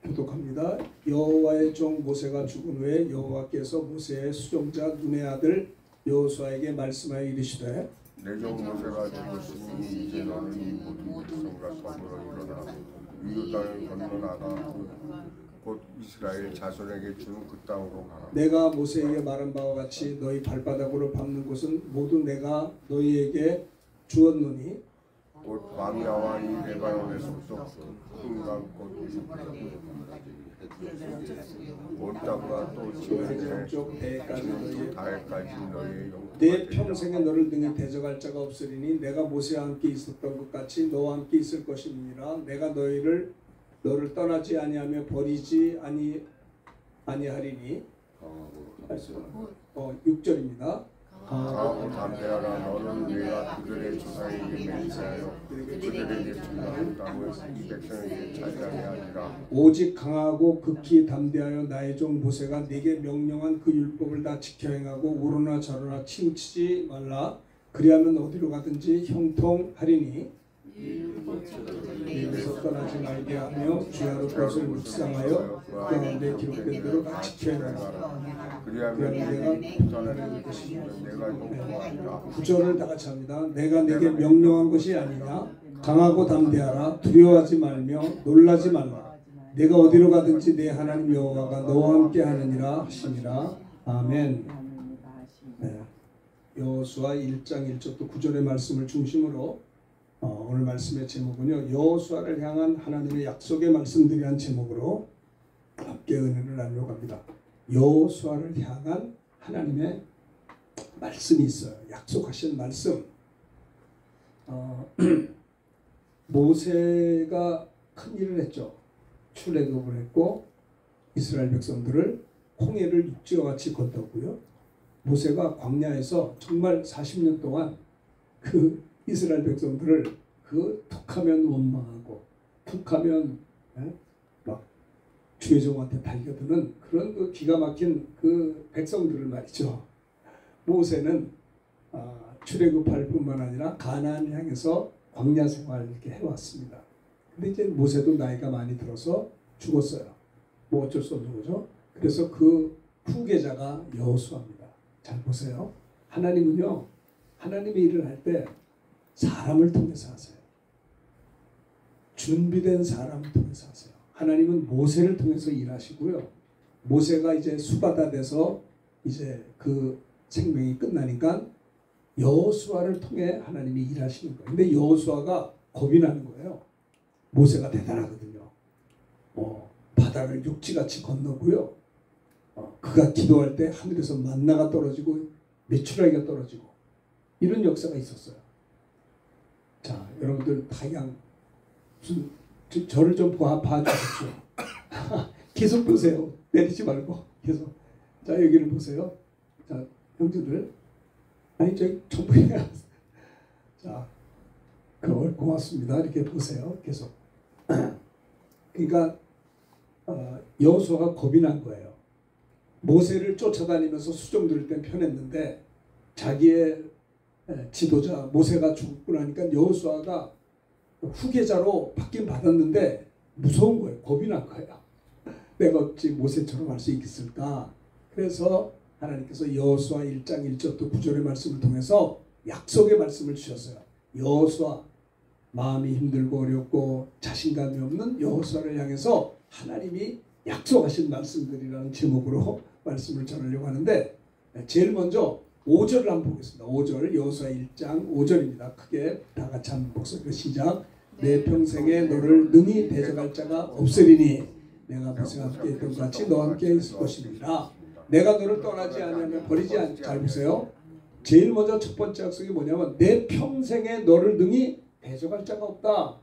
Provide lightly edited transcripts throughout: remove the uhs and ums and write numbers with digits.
교독합니다. 여호와의 종 모세가 죽은 후에 여호와께서 모세의 수종자 눈의 아들 여호수아에게 말씀하여 이르시되 내 종 모세가 죽었으니 이제 너는 이 모든 백성과 더불어 일어나 요단을 건너나가 곧 이스라엘 자손에게 주는 그 땅으로 가라. 내가 모세에게 말한 바와 같이 너희 발바닥으로 밟는 곳은 모두 내가 너희에게 주었노니 곧 광야와 이 레바논에서부터 흑강 곧 온 땅과 또 지면에 쪽 대까지 너희 다해까지 너희의 영토가 내 평생에 너를 등에 대적할 자가 없으리니 내가 모세와 함께 있었던 것 같이 너와 함께 있을 것이니라. 내가 너를 떠나지 아니하며 버리지 아니하리니. 6절입니다. 강하고 담대하라. 너는 내가 그들의 조상에게 맹세하여 그들에게 준다는 땅을 이 백성에게 차지하게 하리라. 오직 강하고 극히 담대하여 나의 종 모세가 네게 명령한 그 율법을 다 지켜 행하고 오로나 저로나 치우치지 말라. 그리하면 어디로 가든지 형통하리니. 입에서 떠나지 말게 하며 주야로 그것을 묵상하여 그 가운데 기록된 대로 다 지켜 행하라. 그리하면 내가 부산하는 것이 내가 용서하리라. 구절을 다 같이 합니다. 내가 네게 명령한 것이 아니냐. 강하고 담대하라. 두려워하지 말며 놀라지 말라. 내가 어디로 가든지 내 하나님 여호와가 너와 함께 하느니라 하시니라. 아멘. 네. 여호수아 1장 1절부터 9절의 말씀을 중심으로 오늘 말씀의 제목은요, 여호수아를 향한 하나님의 약속의 말씀들이 한 제목으로 함께 은혜를 나누려고 합니다. 여호수아를 향한 하나님의 말씀이 있어요. 약속하신 말씀. 모세가 큰 일을 했죠. 출애굽을 했고 이스라엘 백성들을 홍해를 육지와 같이 건넜고요. 모세가 광야에서 정말 40년 동안 그 이스라엘 백성들을 툭하면 원망하고 툭하면 막 주의 종한테 달겨드는 그런 그 기가 막힌 그 백성들을 말이죠. 모세는 출애굽할 뿐만 아니라 가나안을 향해서 광야 생활을 이렇게 해왔습니다. 근데 이제 모세도 나이가 많이 들어서 죽었어요. 뭐 어쩔 수 없는 거죠. 그래서 그 후계자가 여호수아입니다. 잘 보세요. 하나님은요, 하나님의 일을 할 때 사람을 통해서 하세요. 준비된 사람을 통해서 하세요. 하나님은 모세를 통해서 일하시고요. 모세가 이제 수바다 돼서 이제 그 생명이 끝나니까 여호수아를 통해 하나님이 일하시는 거예요. 근데 여호수아가 겁이 나는 거예요. 모세가 대단하거든요. 바다를 육지같이 건너고요. 그가 기도할 때 하늘에서 만나가 떨어지고 메추라기가 떨어지고 이런 역사가 있었어요. 자, 여러분들 그냥 저를 좀 봐주십시오. 계속 보세요. 내리지 말고 계속. 자, 여기를 보세요. 자, 형제들. 아니, 저기 정부에 자, 그걸 고맙습니다. 이렇게 보세요. 계속. 그러니까 여호수아가 겁이 난 거예요. 모세를 쫓아다니면서 수종 들을 땐 편했는데 자기의 지도자 모세가 죽고 나니까 여호수아가 후계자로 바뀐 받았는데 무서운 거예요. 겁이 난 거예요. 내가 어찌 모세처럼 할 수 있겠을까? 그래서 하나님께서 여호수아 1장 1절부터 9절의 말씀을 통해서 약속의 말씀을 주셨어요. 여호수아, 마음이 힘들고 어렵고 자신감이 없는 여호수아를 향해서 하나님이 약속하신 말씀들이라는 제목으로 말씀을 전하려고 하는데, 제일 먼저 5절을 한번 보겠습니다. 5절, 여호수아 1장 5절입니다. 크게 다 같이 한번 목소리로 시작. 내 평생에 너를 능히 대적할 자가 없으리니 내가 모세와 함께 있던 것 같이 너와 함께 있을 것입니다. 내가 너를 떠나지 않으면 버리지 않지. 잘 보세요. 제일 먼저 첫 번째 약속이 뭐냐면 내 평생에 너를 능히 대적할 자가 없다.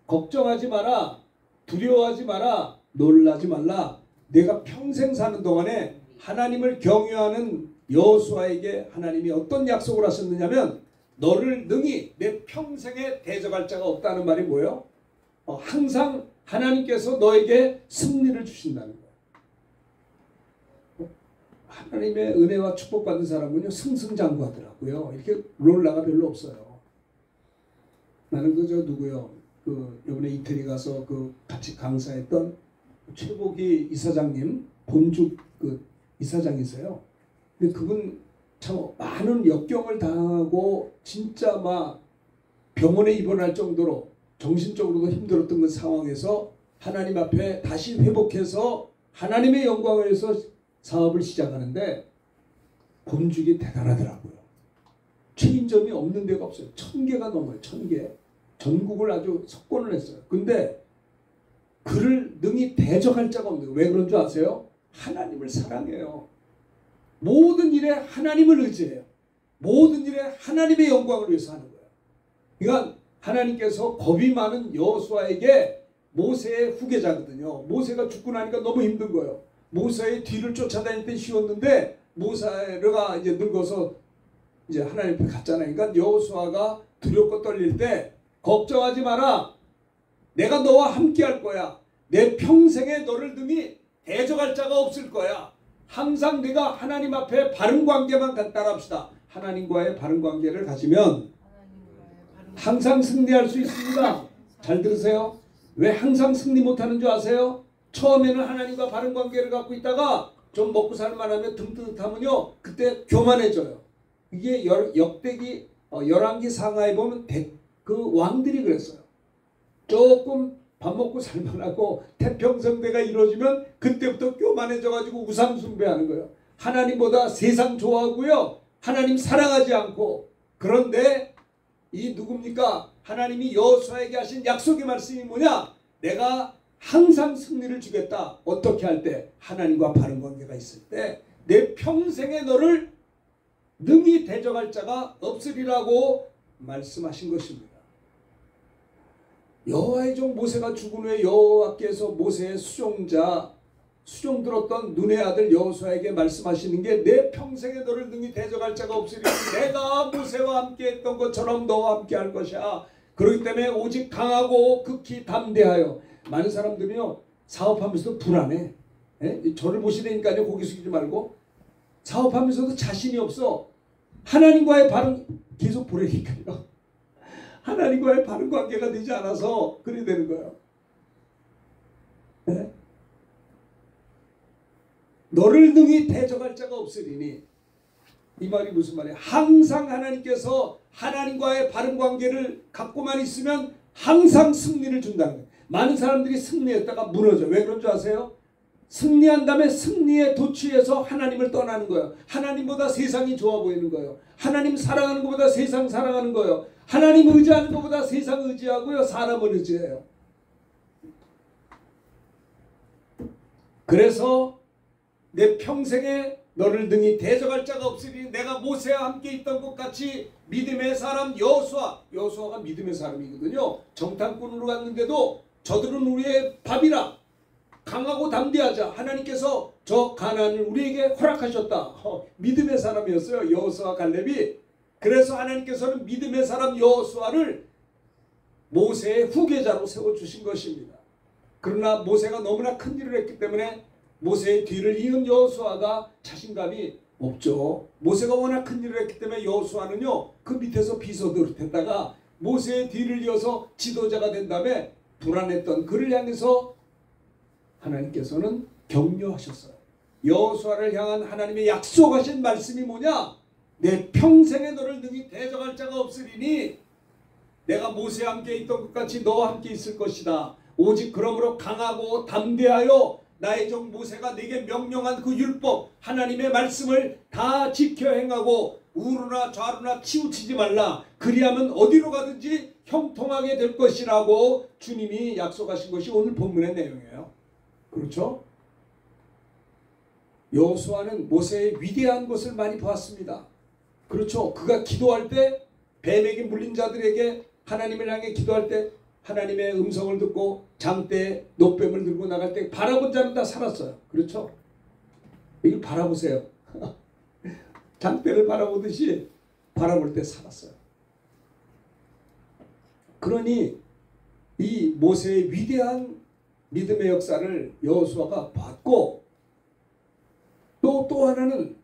걱정하지 마라. 두려워하지 마라. 놀라지 말라. 내가 평생 사는 동안에 하나님을 경외하는 여호수아에게 하나님이 어떤 약속을 하셨느냐면 너를 능히 내 평생에 대적할 자가 없다는 말이 뭐예요? 항상 하나님께서 너에게 승리를 주신다는 거예요. 하나님의 은혜와 축복받는 사람은요 승승장구하더라고요. 이렇게 롤라가 별로 없어요. 나는 그저 누구요? 그 이번에 이태리 가서 그 같이 강사했던 최복희 이사장님, 본죽 그 이사장이세요. 근데 그분 참 많은 역경을 당하고 진짜 막 병원에 입원할 정도로 정신적으로도 힘들었던 그 상황에서 하나님 앞에 다시 회복해서 하나님의 영광을 위해서 사업을 시작하는데 본죽이 대단하더라고요. 체인점이 없는 데가 없어요. 1000개가 넘어요. 1000개. 전국을 아주 석권을 했어요. 근데 그를 능히 대적할 자가 없는 거예요. 왜 그런 줄 아세요? 하나님을 사랑해요. 모든 일에 하나님을 의지해요. 모든 일에 하나님의 영광을 위해서 하는 거예요. 그러니까 하나님께서 겁이 많은 여호수아에게 모세의 후계자거든요. 모세가 죽고 나니까 너무 힘든 거예요. 모세의 뒤를 쫓아다닐 때 쉬웠는데 모세가 이제 늙어서 이제 하나님 앞에 갔잖아요. 그러니까 여호수아가 두렵고 떨릴 때 걱정하지 마라. 내가 너와 함께 할 거야. 내 평생에 너를 등이 대적할 자가 없을 거야. 항상 내가 하나님 앞에 바른 관계만 따라합시다. 하나님과의 바른 관계를 가지면 항상 승리할 수 있습니다. 잘 들으세요. 왜 항상 승리 못하는 줄 아세요? 처음에는 하나님과 바른 관계를 갖고 있다가 좀 먹고 살만하면 듬뜻하면요 그때 교만해져요. 이게 역대기 열왕기 상하에 보면 그 왕들이 그랬어요. 조금 밥 먹고 살만하고 태평성대가 이루어지면 그때부터 교만해져가지고 우상 숭배하는 거예요. 하나님보다 세상 좋아하고요. 하나님 사랑하지 않고. 그런데 이 누굽니까? 하나님이 여호수아에게 하신 약속의 말씀이 뭐냐? 내가 항상 승리를 주겠다. 어떻게 할 때? 하나님과 바른 관계가 있을 때 내 평생에 너를 능히 대적할 자가 없으리라고 말씀하신 것입니다. 여호와의 종 모세가 죽은 후에 여호와께서 모세의 수종 들었던 눈의 아들 여호수아에게 말씀하시는 게 내 평생에 너를 능히 대적할 자가 없으리니 내가 모세와 함께 했던 것처럼 너와 함께 할 것이야. 그렇기 때문에 오직 강하고 극히 담대하여. 많은 사람들이요 사업하면서도 불안해. 저를 보시다니까요 고개 숙이지 말고. 사업하면서도 자신이 없어. 하나님과의 바른 계속 보내니까요. 하나님과의 바른 관계가 되지 않아서 그래 되는 거예요. 네? 너를 능히 대적할 자가 없으리니 이 말이 무슨 말이에요? 항상 하나님께서 하나님과의 바른 관계를 갖고만 있으면 항상 승리를 준다는 거예요. 많은 사람들이 승리했다가 무너져. 왜 그런 줄 아세요? 승리한 다음에 승리에 도취해서 하나님을 떠나는 거예요. 하나님보다 세상이 좋아 보이는 거예요. 하나님 사랑하는 것보다 세상 사랑하는 거예요. 하나님 의지하는 것보다 세상 의지하고요. 사람을 의지해요. 그래서 내 평생에 너를 능히 대적할 자가 없으니 내가 모세와 함께 있던 것 같이 믿음의 사람 여호수아가 믿음의 사람이거든요. 정탐꾼으로 갔는데도 저들은 우리의 밥이라 강하고 담대하자. 하나님께서 저 가나안을 우리에게 허락하셨다. 믿음의 사람이었어요. 여호수아 갈렙이. 그래서 하나님께서는 믿음의 사람 여호수아를 모세의 후계자로 세워주신 것입니다. 그러나 모세가 너무나 큰 일을 했기 때문에 모세의 뒤를 이은 여호수아가 자신감이 없죠. 모세가 워낙 큰 일을 했기 때문에 여호수아는요 그 밑에서 비서도 됐다가 모세의 뒤를 이어서 지도자가 된 다음에 불안했던 그를 향해서 하나님께서는 격려하셨어요. 여호수아를 향한 하나님의 약속하신 말씀이 뭐냐? 내 평생에 너를 능히 대적할 자가 없으리니 내가 모세와 함께 있던 것 같이 너와 함께 있을 것이다. 오직 그러므로 강하고 담대하여 나의 종 모세가 네게 명령한 그 율법 하나님의 말씀을 다 지켜 행하고 우르나 좌루나 치우치지 말라. 그리하면 어디로 가든지 형통하게 될 것이라고 주님이 약속하신 것이 오늘 본문의 내용이에요. 그렇죠? 여호수아는 모세의 위대한 것을 많이 보았습니다. 그렇죠? 그가 기도할 때 뱀에게 물린 자들에게 하나님을 향해 기도할 때 하나님의 음성을 듣고 장대에 노뱀을 들고 나갈 때 바라본 자는 다 살았어요. 그렇죠? 이걸 바라보세요. 장대를 바라보듯이 바라볼 때 살았어요. 그러니 이 모세의 위대한 믿음의 역사를 여호수아가 봤고 또 하나는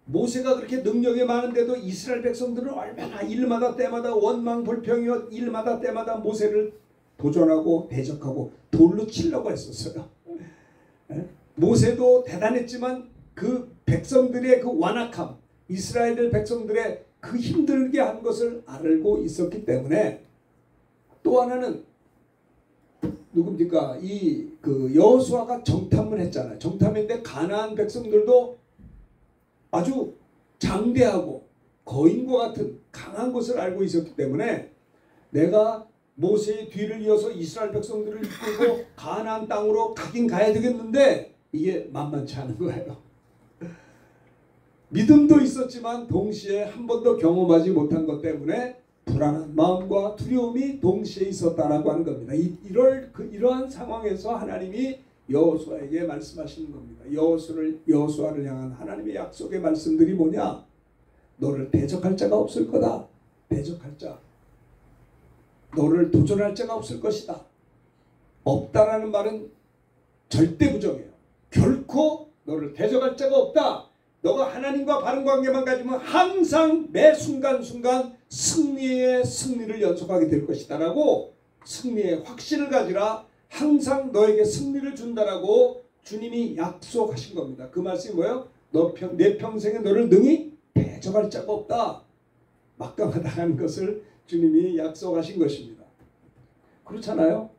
모세가 그렇게 능력이 많은데도 이스라엘 백성들은 얼마나 일마다 때마다 원망불평이었 일마다 때마다 모세를 도전하고 대적하고 돌로 치려고 했었어요. 예? 모세도 대단했지만 그 백성들의 그 완악함, 이스라엘 백성들의 그 힘들게 한 것을 알고 있었기 때문에 또 하나는 누굽니까? 이 그 여호수아가 정탐을 했잖아요. 정탐했는데 가나안 백성들도 아주 장대하고 거인과 같은 강한 것을 알고 있었기 때문에 내가 모세의 뒤를 이어서 이스라엘 백성들을 이끌고 가나안 땅으로 가긴 가야 되겠는데 이게 만만치 않은 거예요. 믿음도 있었지만 동시에 한 번도 경험하지 못한 것 때문에 불안한 마음과 두려움이 동시에 있었다라고 하는 겁니다. 이러한 상황에서 하나님이 여호수아에게 말씀하시는 겁니다. 여호수아를 향한 하나님의 약속의 말씀들이 뭐냐? 너를 대적할 자가 없을 거다. 대적할 자. 너를 도전할 자가 없을 것이다. 없다라는 말은 절대 부정이에요. 결코 너를 대적할 자가 없다. 너가 하나님과 바른 관계만 가지면 항상 매 순간순간 승리를 연속하게 될 것이다 라고 승리의 확신을 가지라. 항상 너에게 승리를 준다라고 주님이 약속하신 겁니다. 그 말씀이 뭐예요? 내 평생에 너를 능히 대적할 자가 없다. 막강하다는 것을 주님이 약속하신 것입니다. 그렇잖아요.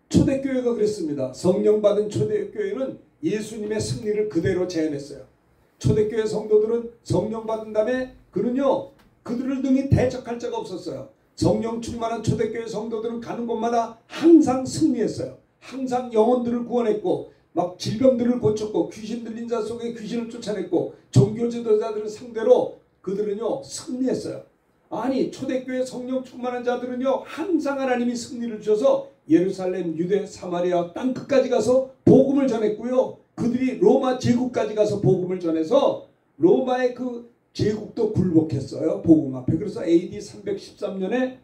초대교회가 그랬습니다. 성령 받은 초대교회는 예수님의 승리를 그대로 재현했어요. 초대교회 성도들은 성령 받은 다음에 그들을 능히 대적할 자가 없었어요. 성령 충만한 초대교회 성도들은 가는 곳마다 항상 승리했어요. 항상 영혼들을 구원했고 막 질병들을 고쳤고 귀신 들린 자 속에 귀신을 쫓아냈고 종교 지도자들을 상대로 그들은요 승리했어요. 아니 초대교회 성령 충만한 자들은요 항상 하나님이 승리를 주셔서 예루살렘, 유대, 사마리아 땅 끝까지 가서 복음을 전했고요. 그들이 로마 제국까지 가서 복음을 전해서 로마의 그 제국도 굴복했어요. 복음 앞에. 그래서 AD 313년에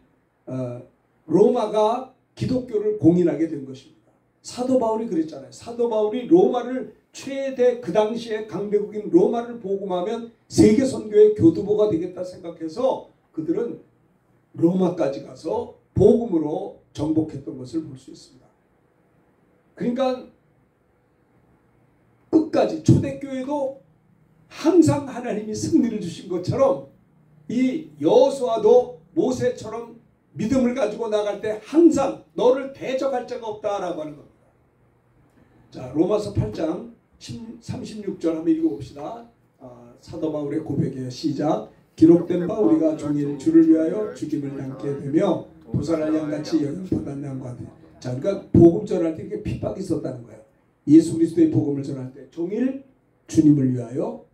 로마가 기독교를 공인하게 된 것입니다. 사도 바울이 그랬잖아요. 사도 바울이 로마를 최대 그 당시에 강대국인 로마를 복음하면 세계 선교의 교두보가 되겠다 생각해서 그들은 로마까지 가서 복음으로 정복했던 것을 볼 수 있습니다. 그러니까 끝까지 초대교회도 항상 하나님이 승리를 주신 것처럼 이 여호수아도 모세처럼 믿음을 가지고 나갈 때 항상 너를 대적할 자가 없다라고 하는 겁니다. 자, 로마서 8장 36절 한번 읽어봅시다. 사도 바울의 고백이에요. 시작. 기록된 바 우리가 종일 주를 위하여 죽임을 당게 되며 도살할 양같이 영영받은 양과 같아. 자, 그러니까 복음 전할 때 이렇게 핍박이 있었다는 거예요. 예수 그리스도의 복음을 전할 때 종일 주님을 위하여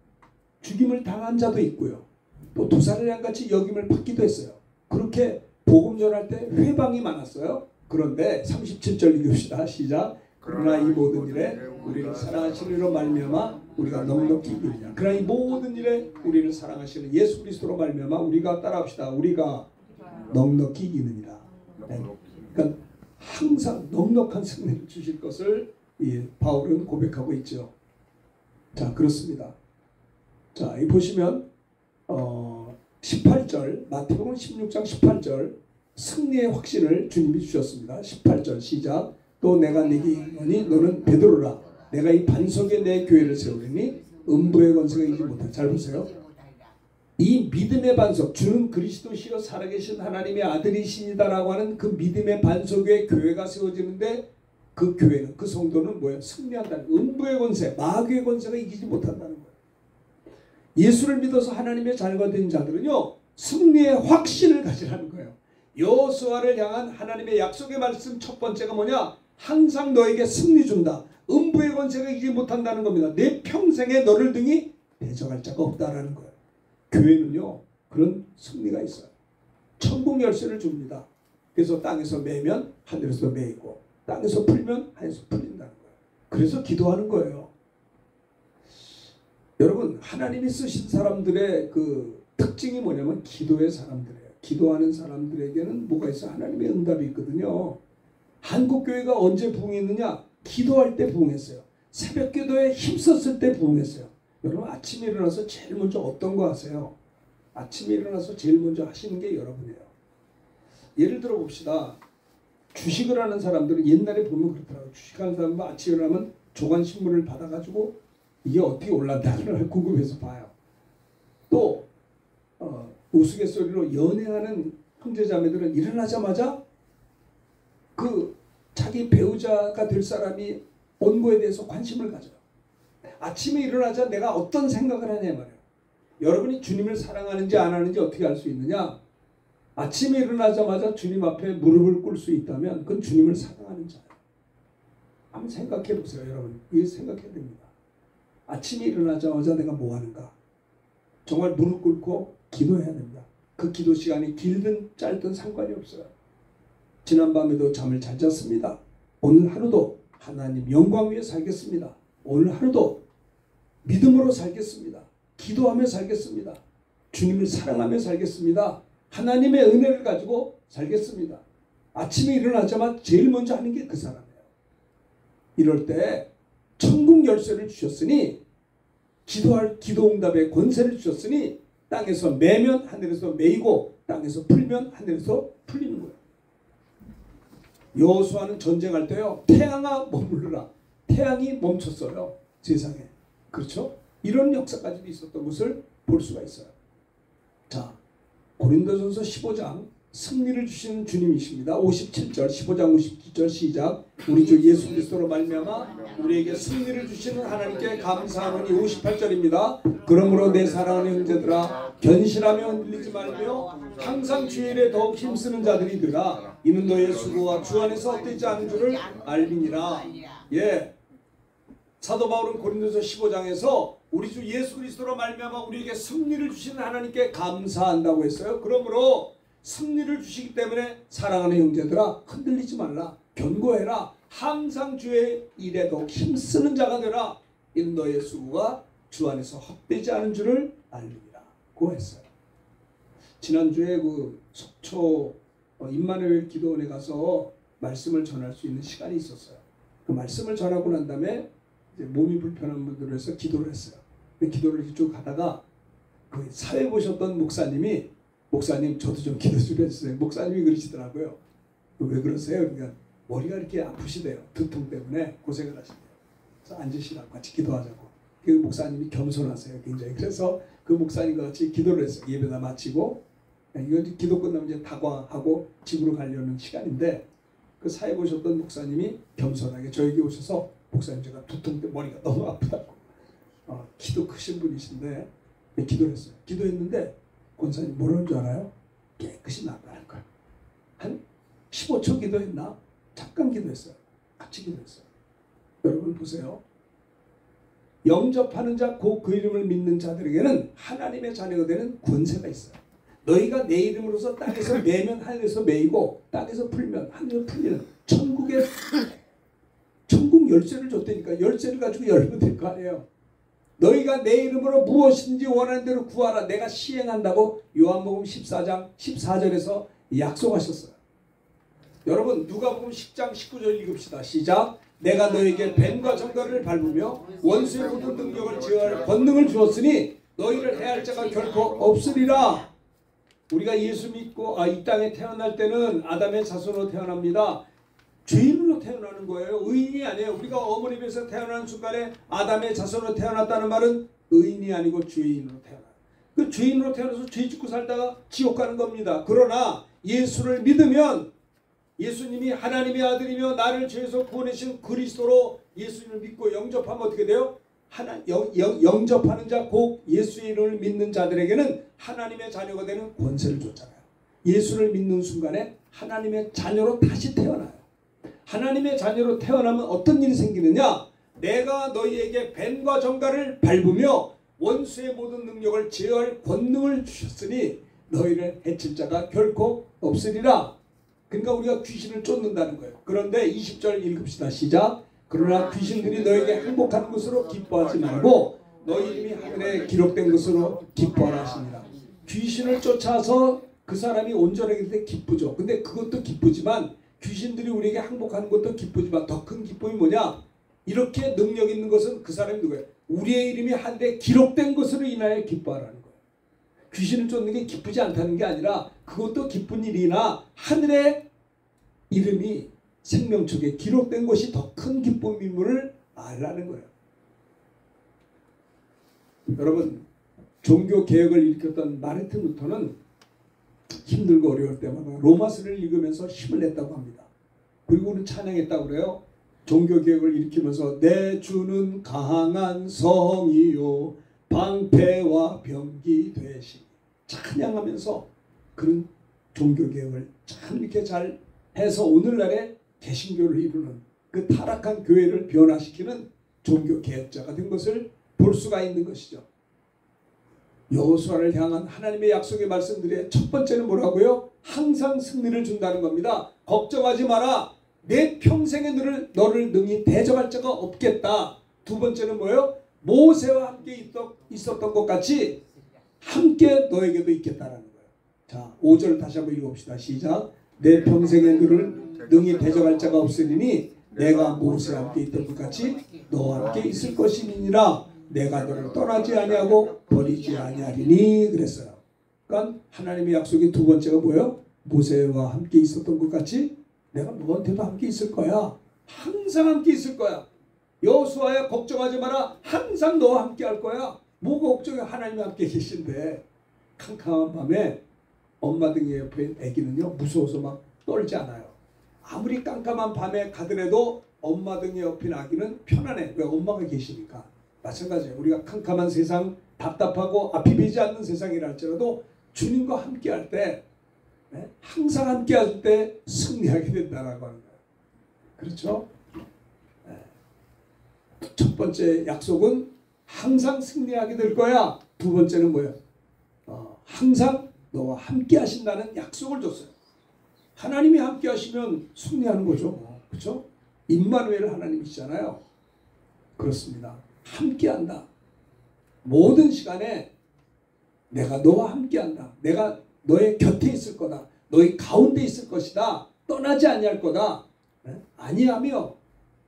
죽임을 당한 자도 있고요. 또 도살할 양같이 여김을 받기도 했어요. 그렇게 복음 전할 때 회방이 많았어요. 그런데 37절 읽읍시다. 시작. 그러나 이 모든 일에 우리를 사랑하시는 이로 말미암아 우리가 넉넉히 이기느냐. 그러나 이 모든 일에 우리를 사랑하시는 예수 그리스도로 말미암아 우리가 따라합시다. 우리가 넉넉히 이기느니라. 네. 그러니까 항상 넉넉한 승리를 주실 것을 이 바울은 고백하고 있죠. 자, 그렇습니다. 자, 이 보시면 18절 마태복음 16장 18절 승리의 확신을 주님이 주셨습니다. 18절 시작. 또 내가 네게 이르노니 너는 베드로라. 내가 이 반석에 내 교회를 세우리니 음부의 권세가 이기지 못하리라. 잘 보세요. 이 믿음의 반석, 주는 그리스도시여 살아계신 하나님의 아들이시니다라고 하는 그 믿음의 반석 위에 교회가 세워지는데 그 교회는, 그 성도는 뭐예요? 승리한다는, 음부의 권세, 마귀의 권세가 이기지 못한다는 거예요. 예수를 믿어서 하나님의 자녀가 된 자들은요 승리의 확신을 가지라는 거예요. 여호수아를 향한 하나님의 약속의 말씀 첫 번째가 뭐냐? 항상 너에게 승리 준다. 음부의 권세가 이기지 못한다는 겁니다. 내 평생에 너를 등이 대적할 자가 없다라는 거예요. 교회는요 그런 승리가 있어요. 천국 열쇠를 줍니다. 그래서 땅에서 매면 하늘에서 매이고 땅에서 풀면 하늘에서 풀린다는 거예요. 그래서 기도하는 거예요. 여러분, 하나님이 쓰신 사람들의 그 특징이 뭐냐면 기도의 사람들이에요. 기도하는 사람들에게는 뭐가 있어? 하나님의 응답이 있거든요. 한국교회가 언제 부흥했느냐? 기도할 때 부흥했어요. 새벽 기도에 힘썼을 때 부흥했어요. 여러분, 아침에 일어나서 제일 먼저 어떤 거 하세요? 아침에 일어나서 제일 먼저 하시는 게 여러분이에요. 예를 들어 봅시다. 주식을 하는 사람들은 옛날에 보면 그렇더라고요. 주식하는 사람은 아침에 일어나면 조간 신문을 받아가지고 이게 어떻게 올랐다는 궁금해서 봐요. 또 우스갯소리로 연애하는 형제자매들은 일어나자마자 그 자기 배우자가 될 사람이 온 거에 대해서 관심을 가져요. 아침에 일어나자 내가 어떤 생각을 하냐 말이에요. 여러분이 주님을 사랑하는지 안 하는지 어떻게 알 수 있느냐? 아침에 일어나자마자 주님 앞에 무릎을 꿇을 수 있다면 그건 주님을 사랑하는 자예요. 한번 생각해 보세요, 여러분. 이거 생각해야 됩니다. 아침에 일어나자마자 내가 뭐 하는가? 정말 무릎 꿇고 기도해야 됩니다. 그 기도 시간이 길든 짧든 상관이 없어요. 지난밤에도 잠을 잘 잤습니다. 오늘 하루도 하나님 영광 위에 살겠습니다. 오늘 하루도 믿음으로 살겠습니다. 기도하며 살겠습니다. 주님을 사랑하며 살겠습니다. 하나님의 은혜를 가지고 살겠습니다. 아침에 일어나자마자 제일 먼저 하는 게 그 사람이에요. 이럴 때 천국 열쇠를 주셨으니 기도 응답의 권세를 주셨으니 땅에서 매면 하늘에서 매이고 땅에서 풀면 하늘에서 풀리는 거예요. 여호수아는 전쟁할 때요. 태양아 머물러라. 태양이 멈췄어요. 세상에. 그렇죠? 이런 역사까지도 있었던 것을 볼 수가 있어요. 자, 고린도전서 15장 승리를 주시는 주님이십니다. 57절 15장 57절 시작. 우리 주 예수 그리스도로 말미암아 우리에게 승리를 주시는 하나님께 감사하노니 58절입니다. 그러므로 내 사랑하는 형제들아 견실하며 흔들리지 말며 항상 주의 일에 더욱 힘쓰는 자들이 되라. 이는 너의 수고와 주 안에서 헛되지 않은 줄을 알미니라. 예, 사도 바울은 고린도서 15장에서 우리 주 예수 그리스도로 말미암아 우리에게 승리를 주시는 하나님께 감사한다고 했어요. 그러므로 승리를 주시기 때문에 사랑하는 형제들아 흔들리지 말라. 견고해라. 항상 주의 일에 더욱 힘쓰는 자가 되라. 이는 너의 수고가 주 안에서 헛되지 않은 줄을 알리라 고 했어요. 지난주에 그 속초 임마누엘 기도원에 가서 말씀을 전할 수 있는 시간이 있었어요. 그 말씀을 전하고 난 다음에 이제 몸이 불편한 분들을 위해서 기도를 했어요. 기도를 쭉 하다가 그 사회 보셨던 목사님이 목사님 저도 좀 기도 좀 해주세요. 목사님이 그러시더라고요. 왜 그러세요? 그러니까 머리가 이렇게 아프시대요. 두통 때문에 고생을 하시대요. 그래서 앉으시라고 같이 기도하자고. 그 목사님이 겸손하세요. 굉장히. 그래서 그 목사님과 같이 기도를 했어요. 예배 다 마치고 이거 기도 끝나면 이제 다과하고 집으로 가려는 시간인데 그 사회 보셨던 목사님이 겸손하게 저에게 오셔서 목사님 제가 두통 때 머리가 너무 아프다고 기도 크신 분이신데 기도를 했어요. 기도했는데 권사님 뭐라는 줄 알아요? 깨끗이 나가는 거야. 한 15초 기도했나? 잠깐 기도했어요. 같이 기도했어요. 여러분 보세요. 영접하는 자 곧 그 이름을 믿는 자들에게는 하나님의 자녀가 되는 권세가 있어요. 너희가 내 이름으로서 땅에서 매면 하늘에서 매이고 땅에서 풀면 하늘에서 풀리는 천국 열쇠를 줬다니까. 열쇠를 가지고 열면 될 거 아니에요. 너희가 내 이름으로 무엇인지 원하는 대로 구하라. 내가 시행한다고 요한복음 14장 14절에서 약속하셨어요. 여러분 누가복음 10장 19절 읽읍시다. 시작. 내가 너에게 뱀과 정갈을 밟으며 원수의 모든 능력을 제어할 권능을 주었으니 너희를 해할 자가 결코 없으리라. 우리가 예수 믿고 이 땅에 태어날 때는 아담의 자손으로 태어납니다. 죄인으로 태어나는 거예요. 의인이 아니에요. 우리가 어머니 배에서 태어나는 순간에 아담의 자손으로 태어났다는 말은 의인이 아니고 죄인으로 태어나요. 그 죄인으로 태어나서 죄 짓고 살다가 지옥 가는 겁니다. 그러나 예수를 믿으면 예수님이 하나님의 아들이며 나를 죄에서 구원하신 그리스도로 예수님을 믿고 영접하면 어떻게 돼요? 영접하는 자 곧 예수의 이름을 믿는 자들에게는 하나님의 자녀가 되는 권세를 줬잖아요. 예수를 믿는 순간에 하나님의 자녀로 다시 태어나요. 하나님의 자녀로 태어나면 어떤 일이 생기느냐? 내가 너희에게 뱀과 정갈을 밟으며 원수의 모든 능력을 제어할 권능을 주셨으니 너희를 해칠 자가 결코 없으리라. 그러니까 우리가 귀신을 쫓는다는 거예요. 그런데 20절 읽읍시다. 시작. 그러나 귀신들이 너에게 항복하는 것으로 기뻐하지 말고 너희 이름이 하늘에 기록된 것으로 기뻐하라 하시니라. 귀신을 쫓아서 그 사람이 온전하게 될 때 기쁘죠. 근데 그것도 기쁘지만 귀신들이 우리에게 항복하는 것도 기쁘지만 더 큰 기쁨이 뭐냐? 이렇게 능력 있는 것은 그 사람이 누구예요? 우리의 이름이 하늘에 기록된 것으로 인하여 기뻐하라는 거예요. 귀신을 쫓는 게 기쁘지 않다는 게 아니라 그것도 기쁜 일이나 하늘에 이름이 생명책에 기록된 것이 더 큰 기쁨임을 알라는 거예요. 여러분, 종교 개혁을 일으켰던 마르틴 루터는 힘들고 어려울 때마다 로마서를 읽으면서 힘을 냈다고 합니다. 그리고 우리 찬양했다고 그래요. 종교 개혁을 일으키면서 내 주는 강한 성이요 방패와 병기 되시, 찬양하면서 그런 종교 개혁을 참 이렇게 잘 해서 오늘날의 개신교를 이루는, 그 타락한 교회를 변화시키는 종교 개혁자가 된 것을 볼 수가 있는 것이죠. 여호수아를 향한 하나님의 약속의 말씀들의 첫 번째는 뭐라고요? 항상 승리를 준다는 겁니다. 걱정하지 마라. 내 평생에 너를 능히 대적할 자가 없겠다. 두 번째는 뭐예요? 모세와 함께 있었던 것 같이 함께 너에게도 있겠다라는 거예요. 자, 5절 다시 한번 읽어봅시다. 시작. 내 평생에 너를 능히 대적할 자가 없으리니 내가 모세와 함께 있던 것 같이 너와 함께 있을 것이니라. 내가 너를 떠나지 아니하고 버리지 아니하리니 그랬어요. 그러니까 하나님의 약속이 두 번째가 뭐예요? 모세와 함께 있었던 것 같이 내가 너한테도 함께 있을 거야. 항상 함께 있을 거야. 여호수아야, 걱정하지 마라. 항상 너와 함께 할 거야. 뭐가 걱정해? 하나님이 함께 계신데. 캄캄한 밤에 엄마 등 옆에 아기는요, 무서워서 막 떨지 않아요. 아무리 깜깜한 밤에 가더라도 엄마 등 옆에 아기는 편안해. 왜? 엄마가 계시니까. 마찬가지예요. 우리가 캄캄한 세상, 답답하고 비비지 않는 세상이라 할지라도 주님과 함께 할 때, 항상 함께 할 때 승리하게 된다라고 하는 거예요. 그렇죠? 첫 번째 약속은 항상 승리하게 될 거야. 두 번째는 뭐예요? 항상 너와 함께 하신다는 약속을 줬어요. 하나님이 함께 하시면 승리하는 거죠. 그렇죠? 임마누엘 하나님이시잖아요. 그렇습니다. 함께 한다. 모든 시간에 내가 너와 함께 한다. 내가 너의 곁에 있을 거다. 너의 가운데 있을 것이다. 떠나지 아니할 거다. 아니하며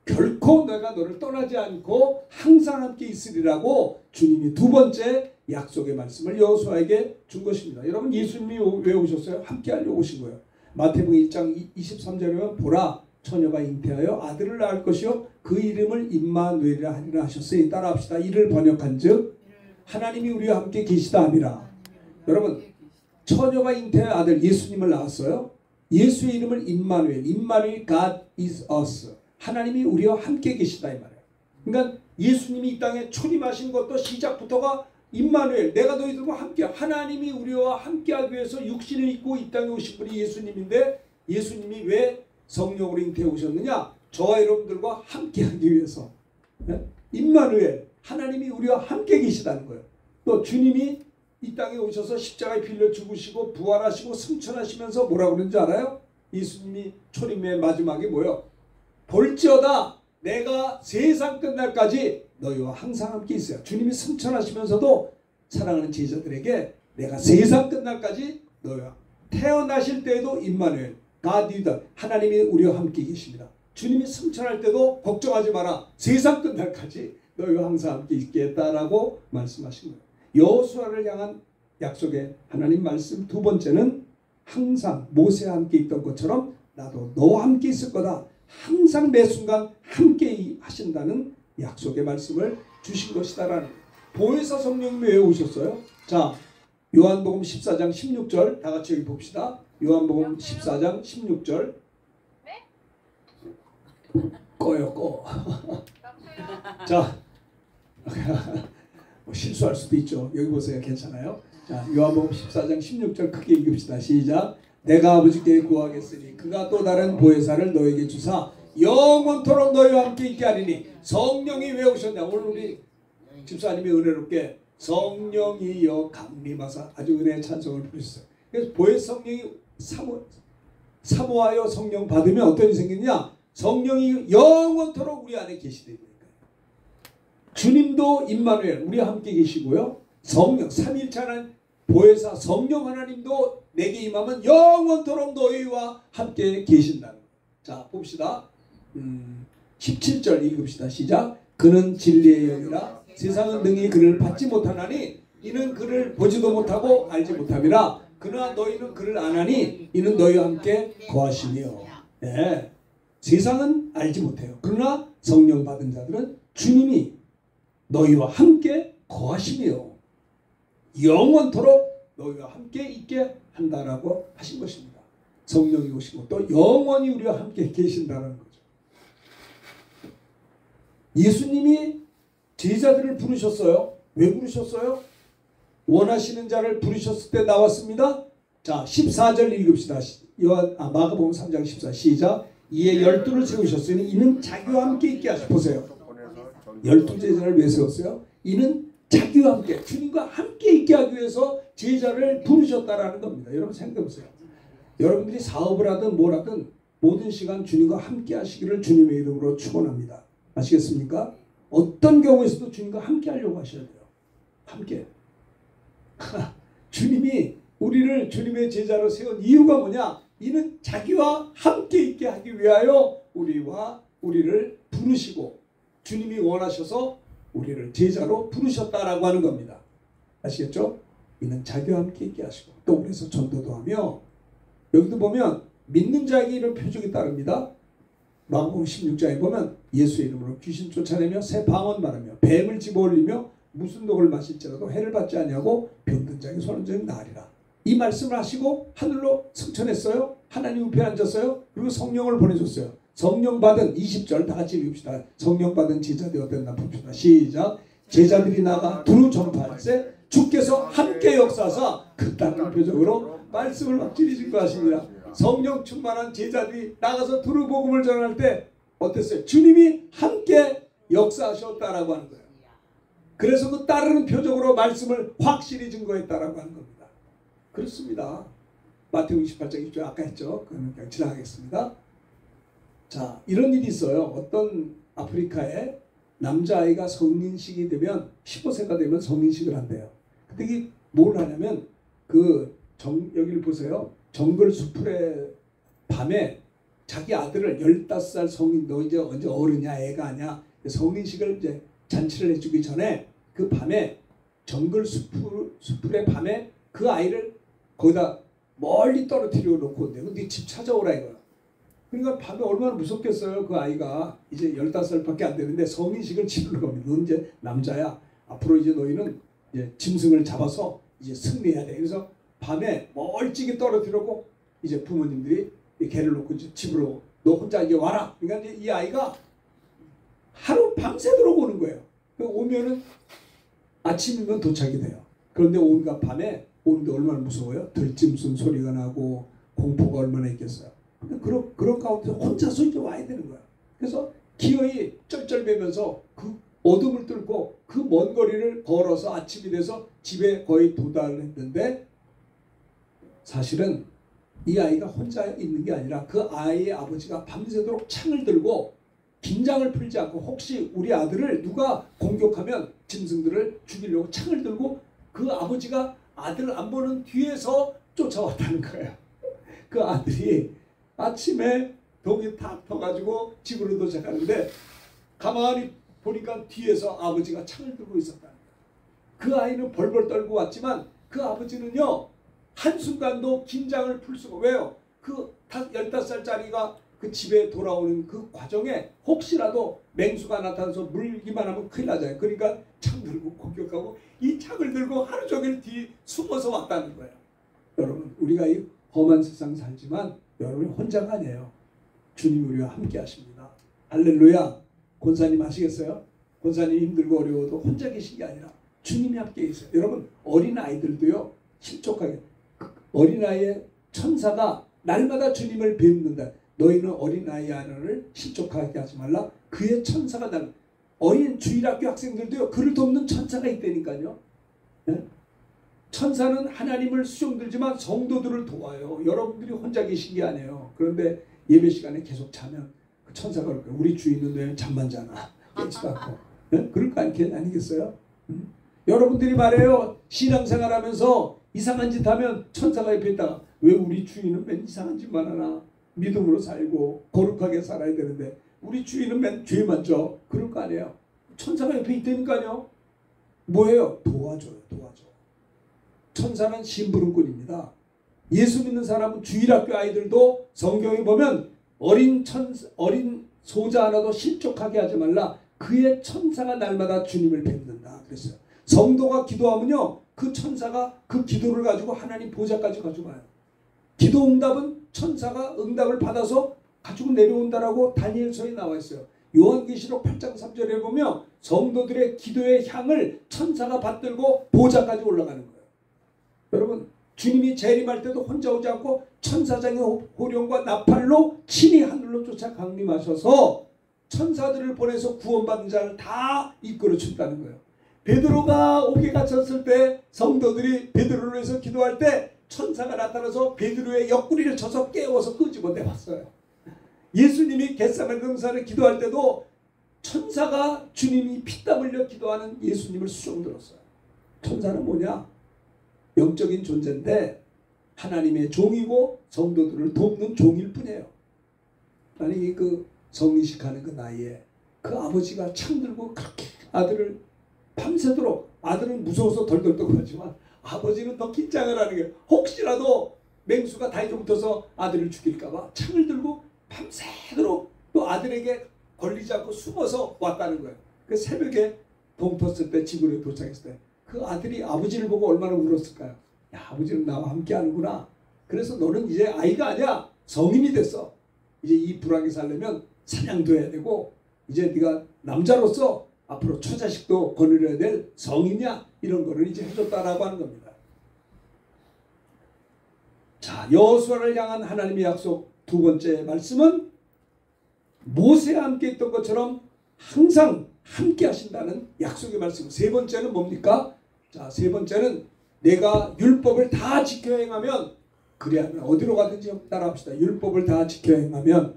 결코 내가 너를 떠나지 않고 항상 함께 있으리라고 주님이 두 번째 약속의 말씀을 여호수아에게 준 것입니다. 여러분, 예수님이 왜 오셨어요? 함께 하려고 오신 거예요. 마태복음 1장 23절에 보면 보라, 처녀가 잉태하여 아들을 낳을 것이요 그 이름을 임마누엘이라 하리라 하셨으니, 따라합시다. 이를 번역한즉 하나님이 우리와 함께 계시다 함이라. 여러분, 처녀가 잉태하여 아들 예수님을 낳았어요. 예수의 이름을 임마누엘, 임마누엘 God is us, 하나님이 우리와 함께 계시다 이 말이에요. 그러니까 예수님이 이 땅에 초림하신 것도 시작부터가 임마누엘, 내가 너희들과 함께, 하나님이 우리와 함께하기 위해서 육신을 입고 이 땅에 오신 분이 예수님인데, 예수님이 왜 성령으로 잉태해 오셨느냐? 저와 여러분들과 함께하기 위해서. 임마누엘, 하나님이 우리와 함께 계시다는 거예요. 또 주님이 이 땅에 오셔서 십자가에 빌려 죽으시고 부활하시고 승천하시면서 뭐라고 그러는지 알아요? 예수님이 초림의 마지막에 뭐예요? 볼지어다 내가 세상 끝날까지 너희와 항상 함께 있어요. 주님이 승천하시면서도 사랑하는 제자들에게 내가 세상 끝날까지 너희와, 태어나실 때에도 임마누엘, 가디다, 하나님이 우리와 함께 계십니다. 주님이 승천할 때도 걱정하지 마라. 세상 끝날까지 너희와 항상 함께 있겠다라고 말씀하신 거예요. 여호수아를 향한 약속의 하나님 말씀 두 번째는 항상 모세와 함께 있던 것처럼 나도 너와 함께 있을 거다. 항상 매 순간 함께 하신다는 약속의 말씀을 주신 것이다라는. 보혜사 성령님이 왜 오셨어요? 자, 요한복음 14장 16절 다 같이 여기 봅시다. 요한복음 14장 16절. 꺼요, 꺼. 자, 실수할 수도 있죠. 여기 보세요. 괜찮아요? 자, 요한복음 14장 16절 크게 읽읍시다. 시작. 내가 아버지께 구하겠으니 그가 또 다른 보혜사를 너에게 주사 영원토록 너희와 함께 있게 하리니. 성령이 왜 오셨냐? 오늘 우리 집사님이 은혜롭게 성령이여 강림하사 아주 은혜의 찬송을 부르셨어요. 그래서 보혜사 성령이 사모하여 성령 받으면 어떤 일이 생기냐? 성령이 영원토록 우리 안에 계시되니까. 주님도 임마누엘 우리와 함께 계시고요. 성령 삼위일체는 보혜사 성령 하나님도 내게 임하면 영원토록 너희와 함께 계신다는 거예요. 자, 봅시다. 17절 읽읍시다. 시작. 그는 진리의 영이라 세상은 능히 그를 받지 못하나니 이는 그를 보지도 못하고 알지 못함이라. 그러나 너희는 그를 아나니 이는 너희와 함께 거하시며. 네. 세상은 알지 못해요. 그러나 성령 받은 자들은 주님이 너희와 함께 거하시며 영원토록 너희와 함께 있게 한다라고 하신 것입니다. 성령이 오시고 또 영원히 우리와 함께 계신다는 거죠. 예수님이 제자들을 부르셨어요. 왜 부르셨어요? 원하시는 자를 부르셨을 때 나왔습니다. 자, 14절 읽읍시다. 마가복음 3장 14 시작. 이에 12를 세우셨으니 이는 자기와 함께 있게 하시고 보세요. 12제자를 왜 세웠어요? 이는 자기와 함께 주님과 함께 있게 하기 위해서 제자를 부르셨다라는 겁니다. 여러분 생각해 보세요. 여러분들이 사업을 하든 뭘 하든 모든 시간 주님과 함께 하시기를 주님의 이름으로 축원합니다. 아시겠습니까? 어떤 경우에서도 주님과 함께 하려고 하셔야 돼요. 함께. 주님이 우리를 주님의 제자로 세운 이유가 뭐냐? 이는 자기와 함께 있게 하기 위하여 우리를 부르시고 주님이 원하셔서 우리를 제자로 부르셨다라고 하는 겁니다. 아시겠죠? 이는 자기와 함께 있게 하시고 또 그래서 전도도 하며 여기도 보면 믿는 자에게 이런 표적이 따릅니다. 마가복음 16장에 보면 예수의 이름으로 귀신 쫓아내며 새 방언 말하며 뱀을 집어올리며 무슨 독을 마실지라도 해를 받지 아니하고 병든 자에게 손을 얹으면 나으리라. 이 말씀을 하시고 하늘로 승천했어요. 하나님 우편에 앉았어요. 그리고 성령을 보내줬어요. 성령 받은 20절 다 같이 읽읍시다. 성령 받은 제자들이 어땠나 봅시다. 시작. 제자들이 나가 두루 전파할세 주께서 함께 역사하사 그 다른 표적으로 말씀을 확실히 증거하십니다. 성령 충만한 제자들이 나가서 두루 복음을 전할 때 어땠어요? 주님이 함께 역사하셨다라고 하는 거예요. 그래서 그 따르는 표적으로 말씀을 확실히 증거했다라고 하는 겁니다. 그렇습니다. 마태복음 28장 20절 아까 했죠. 그러면 그냥 지나가겠습니다. 자, 이런 일이 있어요. 어떤 아프리카에 남자아이가 성인식이 되면 15세가 되면 성인식을 한대요. 근데 이게 뭘 하냐면 여기를 보세요. 정글 수풀의 밤에 자기 아들을 15살 성인 너 이제 언제 어른이야 애가 아니야 성인식을 이제 잔치를 해주기 전에 그 밤에 정글 수풀의 밤에 그 아이를 거기다 멀리 떨어뜨려 놓고 온대요. 근데 집 찾아오라 이거야. 그러니까 밤에 얼마나 무섭겠어요. 그 아이가 이제 15살밖에 안 되는데 성인식을 치르는 겁니다. 넌 이제 남자야. 앞으로 이제 너희는 이제 짐승을 잡아서 이제 승리해야 돼. 그래서 밤에 멀찍이 떨어뜨리고 이제 부모님들이 개를 놓고 이제 집으로 너 혼자 이제 와라. 그러니까 이제 이 아이가 하루 밤새도록 오는 거예요. 오면은 아침이면 도착이 돼요. 그런데 온갖 밤에 오는데 얼마나 무서워요? 들짐승 소리가 나고 공포가 얼마나 있겠어요. 근데 그런 가운데 혼자서 이제 와야 되는 거야. 그래서 기어이 쩔쩔매면서 그 어둠을 뚫고 그 먼 거리를 걸어서 아침이 돼서 집에 거의 도달했는데 사실은 이 아이가 혼자 있는 게 아니라 그 아이의 아버지가 밤새도록 창을 들고 긴장을 풀지 않고 혹시 우리 아들을 누가 공격하면 짐승들을 죽이려고 창을 들고 그 아버지가 아들을 안 보는 뒤에서 쫓아왔다는 거예요. 그 아들이 아침에 동이 탁 터가지고 집으로 도착하는데 가만히 보니까 뒤에서 아버지가 창을 들고 있었다는 거예요. 그 아이는 벌벌 떨고 왔지만 그 아버지는요 한순간도 긴장을 풀 수가 왜요? 그 15살짜리가 그 집에 돌아오는 그 과정에 혹시라도 맹수가 나타나서 물기만 하면 큰일 나잖아요. 그러니까 창 들고 공격하고 이 창을 들고 하루 종일 뒤 숨어서 왔다는 거예요. 여러분 우리가 이 험한 세상 살지만 여러분이 혼자가 아니에요. 주님이 우리와 함께 하십니다. 할렐루야. 권사님 아시겠어요? 권사님이 힘들고 어려워도 혼자 계신 게 아니라 주님이 함께 계세요. 여러분 어린아이들도요 실족하게 어린아이의 천사가 날마다 주님을 뵙는다. 너희는 어린아이 하나를 실족하게 하지 말라. 그의 천사가 날 어린 주일학교 학생들도요 그를 돕는 천사가 있다니까요. 네? 천사는 하나님을 수종들지만 성도들을 도와요. 여러분들이 혼자 계신 게 아니에요. 그런데 예배 시간에 계속 자면 그 천사가 그럴 거예요. 우리 주인은 왜 잠만 자나 깨지도 않고. 네? 그럴 거 아니겠어요? 여러분들이 말해요. 신앙생활하면서 이상한 짓 하면 천사가 옆에 있다가 왜 우리 주인은 맨 이상한 짓만 하나. 믿음으로 살고 거룩하게 살아야 되는데 우리 주인은 맨 죄만 져. 그럴 거 아니에요. 천사가 옆에 있다니까요. 뭐예요? 도와줘요. 도와줘. 천사는 심부름꾼입니다. 예수 믿는 사람은 주일학교 아이들도 성경에 보면 어린 소자 하나도 실족하게 하지 말라. 그의 천사가 날마다 주님을 뵙는다 그랬어요. 성도가 기도하면요, 그 천사가 그 기도를 가지고 하나님 보좌까지 가져가요. 기도 응답은 천사가 응답을 받아서 가지고 내려온다라고 다니엘서에 나와 있어요. 요한계시록 8장 3절에 보면 성도들의 기도의 향을 천사가 받들고 보좌까지 올라가는 거예요. 여러분, 주님이 재림할 때도 혼자 오지 않고 천사장의 호령과 나팔로 친히 하늘로 쫓아 강림하셔서 천사들을 보내서 구원받은 자를 다 이끌어 준다는 거예요. 베드로가 옥에 갇혔을 때 성도들이 베드로를 위해서 기도할 때 천사가 나타나서 베드로의 옆구리를 쳐서 깨워서 끄집어 내왔어요. 예수님이 겟세마네 동산에 기도할 때도 천사가 주님이 피땀 흘려 기도하는 예수님을 수종 들었어요. 천사는 뭐냐? 영적인 존재인데 하나님의 종이고 성도들을 돕는 종일 뿐이에요. 아니 그 성인식하는 그 나이에 그 아버지가 창 들고 그렇게 아들을 밤새도록, 아들은 무서워서 덜덜 떨고 하지만 아버지는 더 긴장을 하는 게, 혹시라도 맹수가 다리에 붙어서 아들을 죽일까봐 창을 들고 밤새도록 또 아들에게 걸리지 않고 숨어서 왔다는 거예요. 그 새벽에 동토스 때 지구에 도착했을 때 그 아들이 아버지를 보고 얼마나 울었을까요? 야, 아버지는 나와 함께 하는구나. 그래서 너는 이제 아이가 아니야. 성인이 됐어. 이제 이 불황에 살려면 사냥도 해야 되고 이제 네가 남자로서 앞으로 처자식도 거느려야 될 성인이야. 이런 거를 이제 해줬다라고 하는 겁니다. 자, 여호수아를 향한 하나님의 약속 두 번째 말씀은 모세와 함께 있던 것처럼 항상 함께 하신다는 약속의 말씀. 세 번째는 뭡니까? 자, 세 번째는 내가 율법을 다 지켜 행하면, 그리하면 어디로 가든지, 따라합시다. 율법을 다 지켜 행하면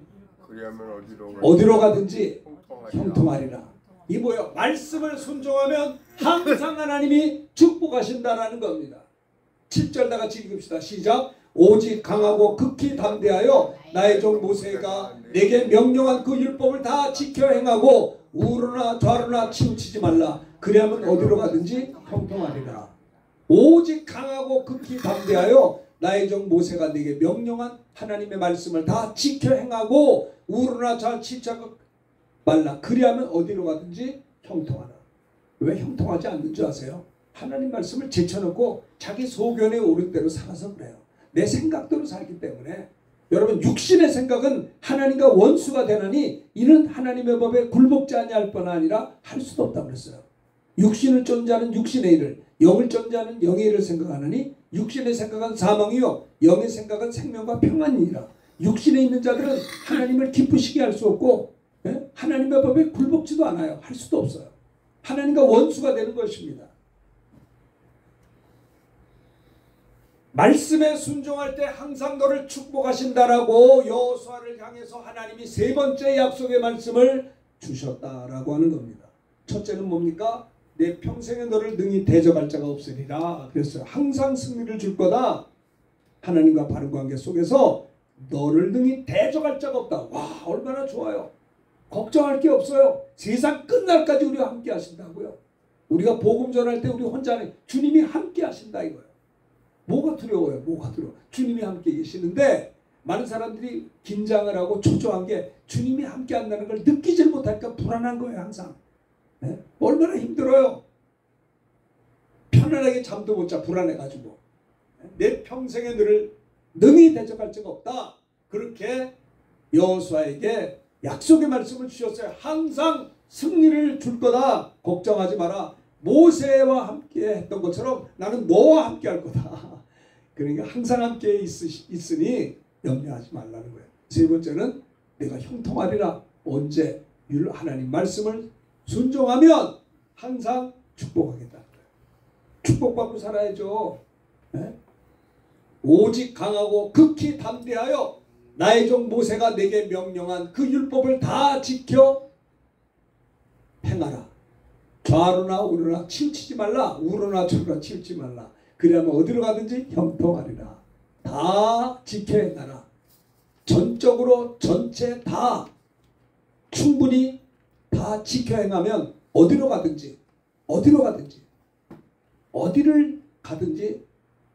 그리하면 어디로 가든지 형통하리라. 이 뭐예요? 말씀을 순종하면 항상 하나님이 축복하신다라는 겁니다. 7절 다 같이 읽읍시다. 시작. 오직 강하고 극히 담대하여 나의 종 모세가 내게 명령한 그 율법을 다 지켜 행하고 우로나 좌로나 치우치지 말라. 그리하면 어디로 가든지 형통하리라. 오직 강하고 극히 담대하여 나의 종 모세가 내게 명령한 하나님의 말씀을 다 지켜 행하고 우로나 좌로 치우치지 말라. 그리하면 어디로 가든지 형통하라. 왜 형통하지 않는 줄 아세요? 하나님 말씀을 제쳐놓고 자기 소견에 오른 대로 살아서 그래요. 내 생각대로 살기 때문에. 여러분, 육신의 생각은 하나님과 원수가 되나니 이는 하나님의 법에 굴복지 아니할 뿐 아니라 할 수도 없다고 그랬어요. 육신을 쫓는 자는 육신의 일을, 영을 쫓는 자는 영의 일을 생각하느니 육신의 생각은 사망이요 영의 생각은 생명과 평안이니라. 육신에 있는 자들은 하나님을 기쁘시게 할 수 없고 하나님의 법에 굴복지도 않아요. 할 수도 없어요. 하나님과 원수가 되는 것입니다. 말씀에 순종할 때 항상 너를 축복하신다라고 여호수아를 향해서 하나님이 세 번째 약속의 말씀을 주셨다라고 하는 겁니다. 첫째는 뭡니까? 내 평생에 너를 능히 대적할 자가 없으리라 그랬어요. 항상 승리를 줄 거다. 하나님과 바른 관계 속에서 너를 능히 대적할 자가 없다. 와, 얼마나 좋아요. 걱정할 게 없어요. 세상 끝날까지 우리와 함께 하신다고요. 우리가 복음 전할 때 우리 혼자는 주님이 함께 하신다 이거예요. 뭐가 두려워요? 뭐가 두려워? 주님이 함께 계시는데 많은 사람들이 긴장을 하고 초조한 게 주님이 함께 한다는 걸 느끼질 못하니까 불안한 거예요. 항상. 네? 얼마나 힘들어요. 편안하게 잠도 못 자. 불안해가지고. 내 평생에 너를 능히 대적할 자가 없다. 그렇게 여호수아에게 약속의 말씀을 주셨어요. 항상 승리를 줄 거다. 걱정하지 마라. 모세와 함께 했던 것처럼 나는 너와 함께 할 거다. 그러니까 항상 함께 있으니 염려하지 말라는 거예요. 세 번째는 내가 형통하리라. 언제? 하나님 말씀을 순종하면 항상 축복하겠다. 축복받고 살아야죠. 네? 오직 강하고 극히 담대하여 나의 종 모세가 내게 명령한 그 율법을 다 지켜 행하라. 좌로나 우로나 치우치지 말라. 우로나 좌로나 치우치지 말라. 그래야만 어디로 가든지 형통하리라. 다 지켜 행하라. 전적으로 전체 다 충분히 다 지켜 행하면 어디로 가든지 어디를 가든지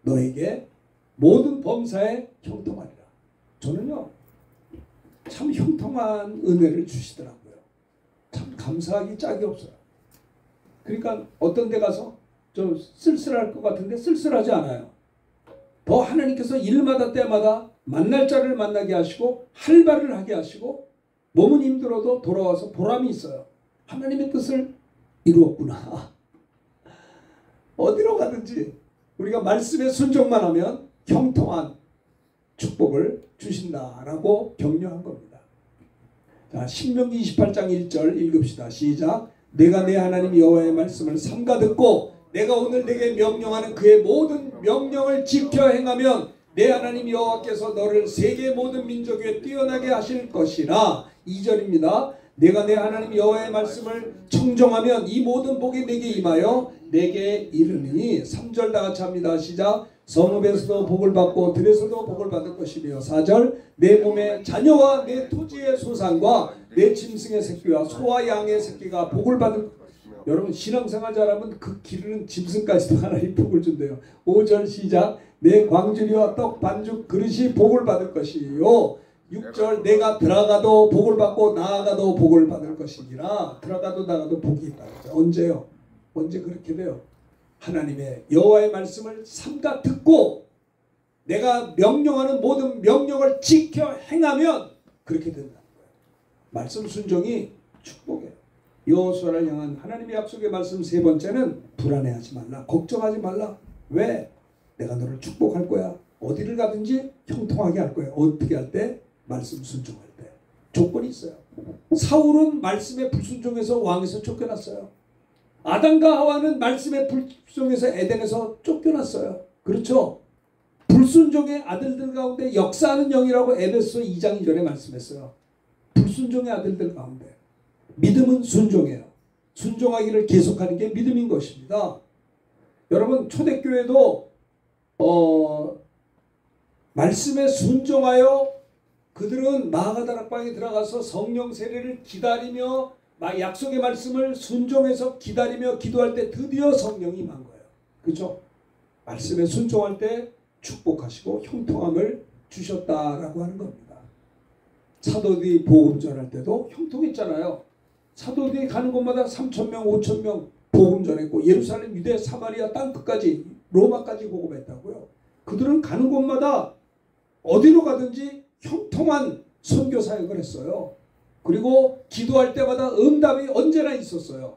너에게 모든 범사에 형통하리라. 저는요 참 형통한 은혜를 주시더라고요. 참 감사하기 짝이 없어요. 그러니까 어떤 데 가서 좀 쓸쓸할 것 같은데 쓸쓸하지 않아요. 더 하나님께서 일마다 때마다 만날 자를 만나게 하시고 할 바를 하게 하시고 몸은 힘들어도 돌아와서 보람이 있어요. 하나님의 뜻을 이루었구나. 어디로 가든지 우리가 말씀에 순종만 하면 형통한 축복을 주신다라고 격려한 겁니다. 자, 신명기 28장 1절 읽읍시다. 시작. 내가 내 하나님 여호와의 말씀을 삼가 듣고 내가 오늘 내게 명령하는 그의 모든 명령을 지켜 행하면 내 하나님 여호와께서 너를 세계 모든 민족 위에 뛰어나게 하실 것이라. 2절입니다. 내가 내 하나님 여호와의 말씀을 청정하면 이 모든 복이 내게 임하여 내게 이르니. 3절 다 같이 합니다. 시작. 성읍에서도 복을 받고 들에서도 복을 받을 것이며. 4절 내 몸의 자녀와 내 토지의 소산과 내 짐승의 새끼와 소와 양의 새끼가 복을 받을. 여러분 신앙생활 잘하면 그 기르는 짐승까지도 하나님 복을 준대요. 5절 시작. 내 광주리와 떡 반죽 그릇이 복을 받을 것이요. 6절 내가 들어가도 복을 받고 나아가도 복을 받을 것이니라. 들어가도 나가도 복이 있다. 언제요? 언제 그렇게 돼요? 하나님의 여호와의 말씀을 삼가 듣고 내가 명령하는 모든 명령을 지켜 행하면 그렇게 된다는 거예요. 말씀 순종이 축복이에요. 여호수아를 향한 하나님의 약속의 말씀 세 번째는 불안해하지 말라. 걱정하지 말라. 왜? 내가 너를 축복할 거야. 어디를 가든지 형통하게 할 거야. 어떻게 할 때? 말씀 순종할 때. 조건이 있어요. 사울은 말씀에 불순종해서 왕에서 쫓겨났어요. 아담과 하와는 말씀에 불순종해서 에덴에서 쫓겨났어요. 그렇죠? 불순종의 아들들 가운데 역사하는 영이라고 에베소 2장 2절에 말씀했어요. 불순종의 아들들 가운데 믿음은 순종해요. 순종하기를 계속하는 게 믿음인 것입니다. 여러분 초대교회도 말씀에 순종하여 그들은 마가다락방에 들어가서 성령 세례를 기다리며 약속의 말씀을 순종해서 기다리며 기도할 때 드디어 성령이 임한 거예요. 그렇죠? 말씀에 순종할 때 축복하시고 형통함을 주셨다라고 하는 겁니다. 사도들이 복음 전할 때도 형통했잖아요. 사도들이 가는 곳마다 3,000명, 5,000명 복음 전했고 예루살렘, 유대, 사마리아 땅끝까지 로마까지 복음했다고요. 그들은 가는 곳마다 어디로 가든지 형통한 선교 사역을 했어요. 그리고 기도할 때마다 응답이 언제나 있었어요.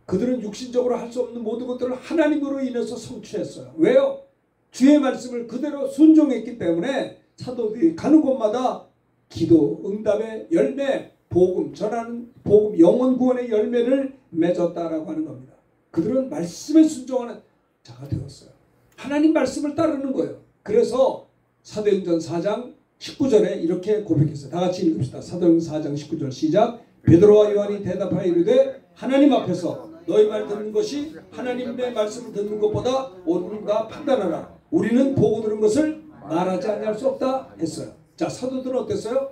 그들은 육신적으로 할 수 없는 모든 것들을 하나님으로 인해서 성취했어요. 왜요? 주의 말씀을 그대로 순종했기 때문에 사도들이 가는 곳마다 기도, 응답의 열매, 복음, 전하는 복음, 영혼 구원의 열매를 맺었다라고 하는 겁니다. 그들은 말씀에 순종하는 자가 되었어요. 하나님 말씀을 따르는 거예요. 그래서 사도행전 4장 19절에 이렇게 고백했어요. 다 같이 읽읍시다. 사도행전 4장 19절 시작. 베드로와 요한이 대답하여 이르되 하나님 앞에서 너희 말 듣는 것이 하나님의 말씀을 듣는 것보다 옳은가 판단하라. 우리는 보고 들은 것을 말하지 아니할 수 없다 했어요. 자, 사도들은 어땠어요?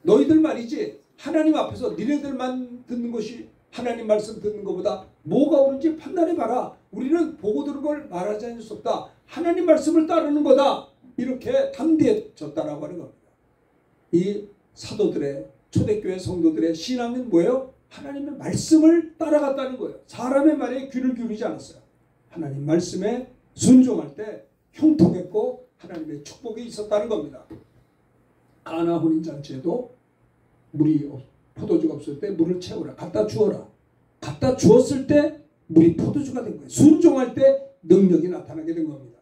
너희들 말이지 하나님 앞에서 니네들만 듣는 것이 하나님 말씀 듣는 것보다 뭐가 옳은지 판단해봐라. 우리는 보고 들은 걸 말하지 않을 수 없다. 하나님 말씀을 따르는 거다. 이렇게 담대해졌다라고 하는 겁니다. 이 사도들의 초대교회 성도들의 신앙은 뭐예요? 하나님의 말씀을 따라갔다는 거예요. 사람의 말에 귀를 기울이지 않았어요. 하나님 말씀에 순종할 때 형통했고 하나님의 축복이 있었다는 겁니다. 가나 혼인잔치에도 물이 포도주가 없을 때 물을 채우라. 갖다 주어라. 갖다 주었을 때 물이 포도주가 된 거예요. 순종할 때 능력이 나타나게 된 겁니다.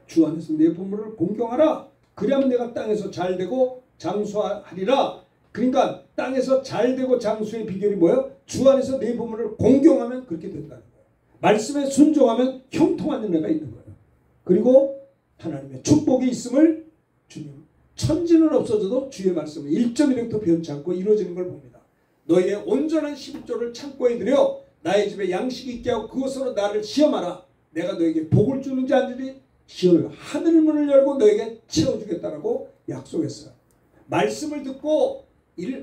주 안에서 내 부모를 공경하라. 그러면 내가 땅에서 잘되고 장수하리라. 그러니까 땅에서 잘되고 장수의 비결이 뭐예요? 주 안에서 내 부모를 공경하면 그렇게 된다는 거예요. 말씀에 순종하면 형통한 은혜가 있는 거예요. 그리고 하나님의 축복이 있음을 주님 천지는 없어져도 주의 말씀은 1.1획도 변치 않고 이루어지는 걸 봅니다. 너희의 온전한 11조를 창고에 들여 나의 집에 양식이 있게 하고 그것으로 나를 시험하라. 내가 너에게 복을 주는지 안 주는지 시험을 하늘 문을 열고 너에게 채워주겠다라고 약속했어요. 말씀을 듣고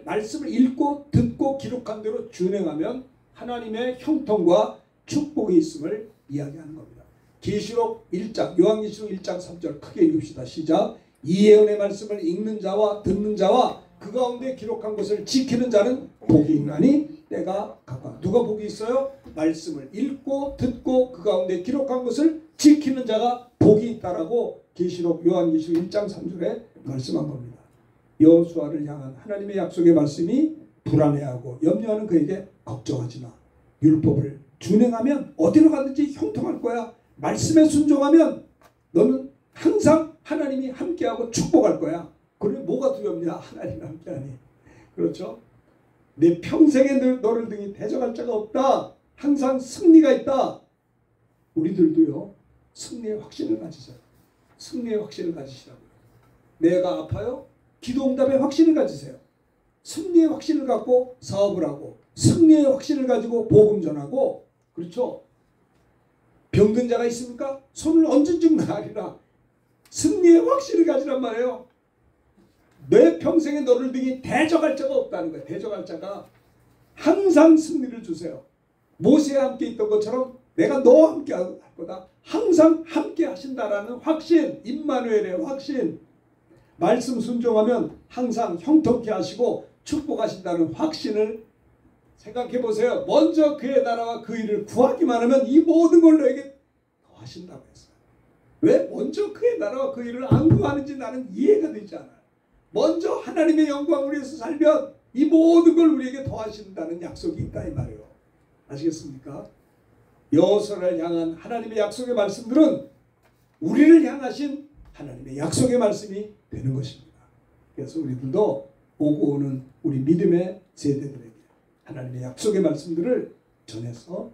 말씀을 읽고 듣고 기록한 대로 준행하면 하나님의 형통과 축복이 있음을 이야기하는 겁니다. 계시록 1장 요한계시록 1장 3절 크게 읽읍시다. 시작. 이 예언의 말씀을 읽는 자와 듣는 자와 그 가운데 기록한 것을 지키는 자는 복이 있나니 때가 가까워. 누가 복이 있어요? 말씀을 읽고 듣고 그 가운데 기록한 것을 지키는 자가 복이 있다라고 계시록 요한계시록 1장 3절에 말씀한 겁니다. 여호수아를 향한 하나님의 약속의 말씀이 불안해하고 염려하는 그에게 걱정하지 마. 율법을 준행하면 어디로 가든지 형통할 거야. 말씀에 순종하면 너는 항상 하나님이 함께하고 축복할 거야. 그러면 뭐가 두렵냐? 하나님이 함께하니. 그렇죠? 내 평생에 너를 등이 대적할 자가 없다. 항상 승리가 있다. 우리들도요. 승리의 확신을 가지세요. 승리의 확신을 가지시라고요. 내가 아파요? 기도응답의 확신을 가지세요. 승리의 확신을 갖고 사업을 하고 승리의 확신을 가지고 복음 전하고 그렇죠? 병든 자가 있습니까? 손을 얹은 나으리라. 승리의 확신을 가지란 말이에요. 내 평생에 너를 등이 대적할 자가 없다는 거예요. 대적할 자가 항상 승리를 주세요. 모세와 함께 있던 것처럼 내가 너와 함께 할 거다. 항상 함께 하신다라는 확신, 임마누엘의 확신. 말씀 순종하면 항상 형통케 하시고 축복하신다는 확신을 생각해 보세요. 먼저 그의 나라와 그 일을 구하기만 하면 이 모든 걸 너에게 더하신다고 했어요. 왜 먼저 그의 나라와 그 일을 안 구하는지 나는 이해가 되지 않아요. 먼저 하나님의 영광을 위해서 살면 이 모든 걸 우리에게 더하신다는 약속이 있다 이 말이에요. 아시겠습니까? 여호수아를 향한 하나님의 약속의 말씀들은 우리를 향하신 하나님의 약속의 말씀이 되는 것입니다. 그래서 우리들도 오고 오는 우리 믿음의 세대들에게 하나님의 약속의 말씀들을 전해서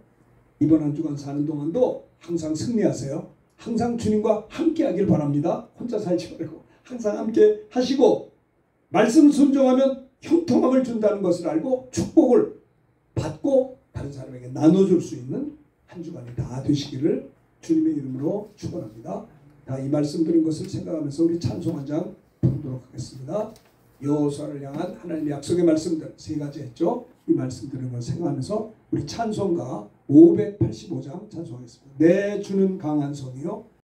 이번 한 주간 사는 동안도 항상 승리하세요. 항상 주님과 함께 하길 바랍니다. 혼자 살지 말고 항상 함께 하시고 말씀 순종하면 형통함을 준다는 것을 알고 축복을 받고 다른 사람에게 나눠줄 수 있는 한 주간이 다 되시기를 주님의 이름으로 축원합니다. 다 이 말씀 드린 것을 생각하면서 우리 찬송 한 장 부르도록 하겠습니다. 여호수아를 향한 하나님의 약속의 말씀들 세 가지 했죠. 이 말씀 드린 걸 생각하면서 우리 찬송가 585장 찬송하겠습니다. 내 주는 강한 성이요